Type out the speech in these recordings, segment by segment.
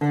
What's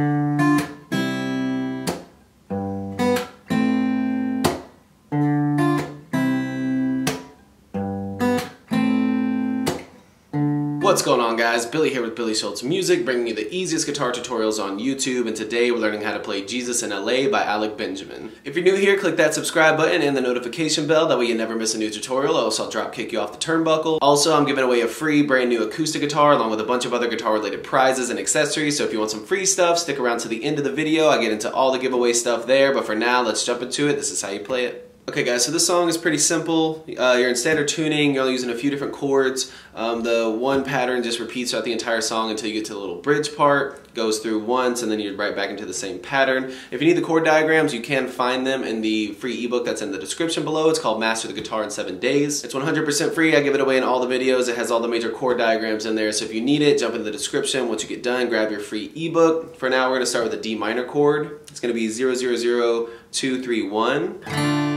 going on, guys? Billy here with billyshultzmusic, bringing you the easiest guitar tutorials on YouTube, and today we're learning how to play Jesus in LA by Alec Benjamin. If you're new here, click that subscribe button and the notification bell, that way you never miss a new tutorial, or else I'll drop kick you off the turnbuckle. Also, I'm giving away a free brand new acoustic guitar along with a bunch of other guitar related prizes and accessories, so if you want some free stuff, stick around to the end of the video. I get into all the giveaway stuff there, but for now, let's jump into it. This is how you play it. Okay guys, so this song is pretty simple. You're in standard tuning, you're only using a few different chords. The one pattern just repeats throughout the entire song until you get to the little bridge part, goes through once, and then you're right back into the same pattern. If you need the chord diagrams, you can find them in the free ebook that's in the description below. It's called Master the Guitar in 7 Days. It's 100% free, I give it away in all the videos. It has all the major chord diagrams in there, so if you need it, jump in the description. Once you get done, grab your free ebook. For now, we're going to start with a D minor chord. It's going to be 0-0-0-2-3-1.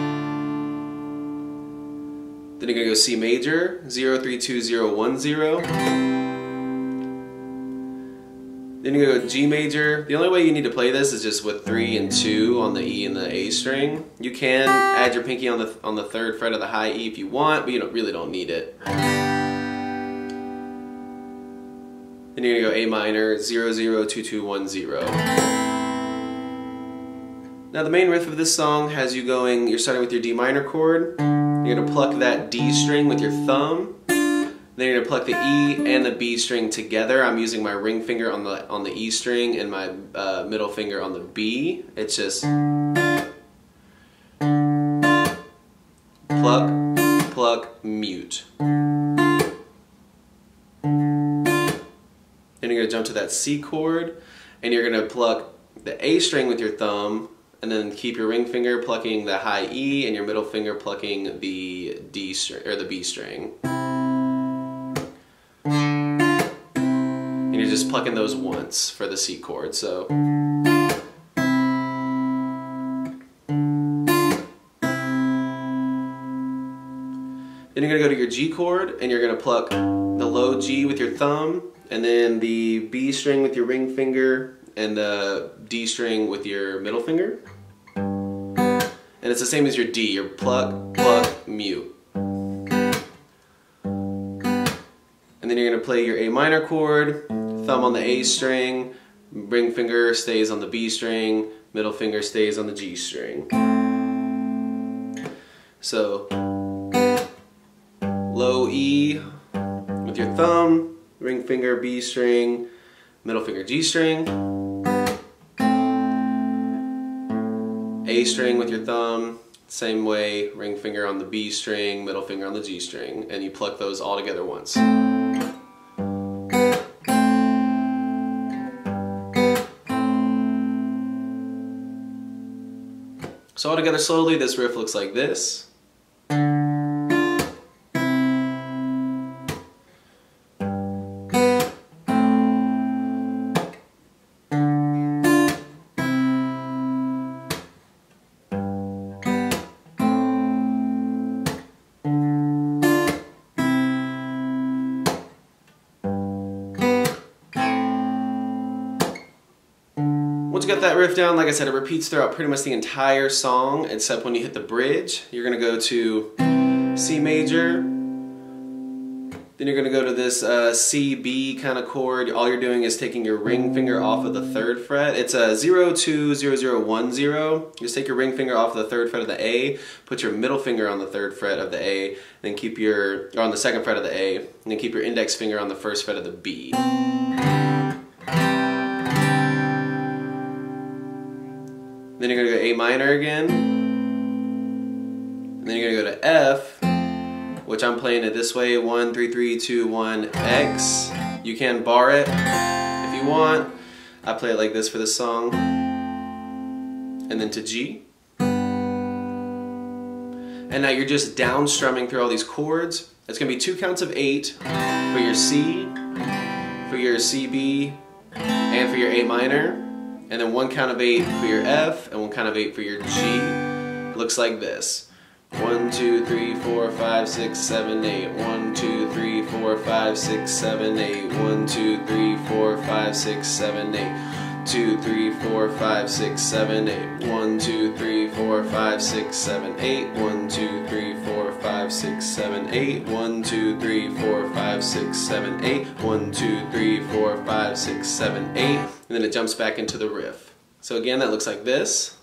Then you're going to go C major, 0-3-2-0-1-0. Then you go G major. The only way you need to play this is just with 3 and 2 on the E and the A string. You can add your pinky on the 3rd fret of the high E if you want, but you really don't need it. Then you're going to go A minor, 0-0-2-2-1-0. Now the main riff of this song has you going, you're starting with your D minor chord. You're going to pluck that D string with your thumb. Then you're going to pluck the E and the B string together. I'm using my ring finger on the E string and my middle finger on the B. It's just pluck, pluck, mute. Then you're going to jump to that C chord, and you're going to pluck the A string with your thumb, and then keep your ring finger plucking the high E and your middle finger plucking the D string or the B string. And you're just plucking those once for the C chord. So then you're going to go to your G chord, and you're going to pluck the low G with your thumb, and then the B string with your ring finger, and the D string with your middle finger. And it's the same as your D, your pluck, pluck, mute. And then you're going to play your A minor chord, thumb on the A string, ring finger stays on the B string, middle finger stays on the G string. So, low E with your thumb, ring finger B string, middle finger G string. A string with your thumb, same way, ring finger on the B string, middle finger on the G string, and you pluck those all together once. So all together slowly, this riff looks like this. Once you got that riff down, like I said, it repeats throughout pretty much the entire song, except when you hit the bridge. You're going to go to C major, then you're going to go to this C, B kind of chord. All you're doing is taking your ring finger off of the 3rd fret. It's a 0-2-0-0-1-0. Just take your ring finger off of the 3rd fret of the A, put your middle finger on the 3rd fret of the A, then keep or on the 2nd fret of the A, and then keep your index finger on the 1st fret of the B. Then you're going to go A minor again, and then you're going to go to F, which I'm playing it this way, 1-3-3-2-1-X. You can bar it if you want. I play it like this for this song. And then to G. And now you're just down strumming through all these chords. It's going to be 2 counts of 8 for your C, for your CB, and for your A minor. And then 1 count of 8 for your F, and 1 count of 8 for your G. Looks like this. 1, 2, 3, 4, 5, 6, 7, 8. 1, 2, 3, 4, 5, 6, 7, 8. 1, 2, 3, 4, 5, 6, 7, 8. 2, 2, 3, 4, 5, 6, 7, 8. 1, 2, 3, 4, 5, 6, 7, 8. 1, 2, 3, 4, 5, 6, 7, 8. 1, 2, 3, 4, 5, 6, 7, 8. 1, 2, 3, 4, 5, 6, 7, 8. And then it jumps back into the riff. So again, that looks like this.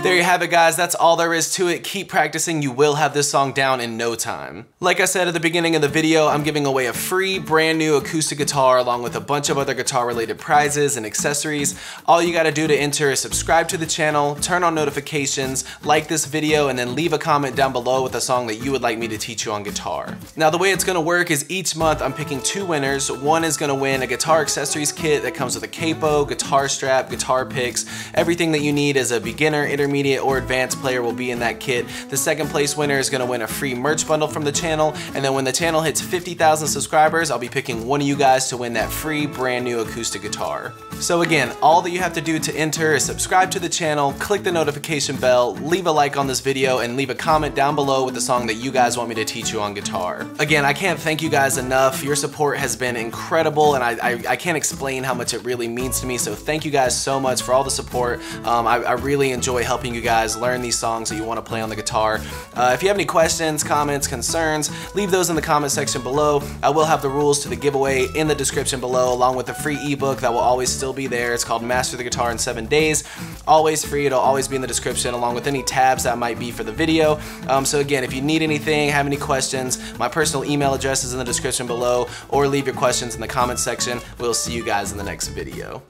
There you have it, guys. That's all there is to it. Keep practicing. You will have this song down in no time. Like I said at the beginning of the video, I'm giving away a free brand new acoustic guitar along with a bunch of other guitar related prizes and accessories. All you gotta do to enter is subscribe to the channel, turn on notifications, like this video, and then leave a comment down below with a song that you would like me to teach you on guitar. Now the way it's gonna work is each month I'm picking 2 winners. One is gonna win a guitar accessories kit that comes with a capo, guitar strap, guitar picks, everything that you need as a beginner, intermediate, or advanced player will be in that kit. The second place winner is going to win a free merch bundle from the channel, and then when the channel hits 50,000 subscribers, I'll be picking one of you guys to win that free brand new acoustic guitar. So again, all that you have to do to enter is subscribe to the channel, click the notification bell, leave a like on this video, and leave a comment down below with the song that you guys want me to teach you on guitar. Again, I can't thank you guys enough. Your support has been incredible, and I can't explain how much it really means to me, so thank you guys so much for all the support. I really enjoy helping you guys learn these songs that you want to play on the guitar. If you have any questions, comments, concerns, leave those in the comment section below. I will have the rules to the giveaway in the description below, along with the free ebook that will always still be there. It's called Master the Guitar in 7 Days. Always free. It'll always be in the description, along with any tabs that might be for the video. So again, if you need anything, have any questions, my personal email address is in the description below, or leave your questions in the comment section. We'll see you guys in the next video.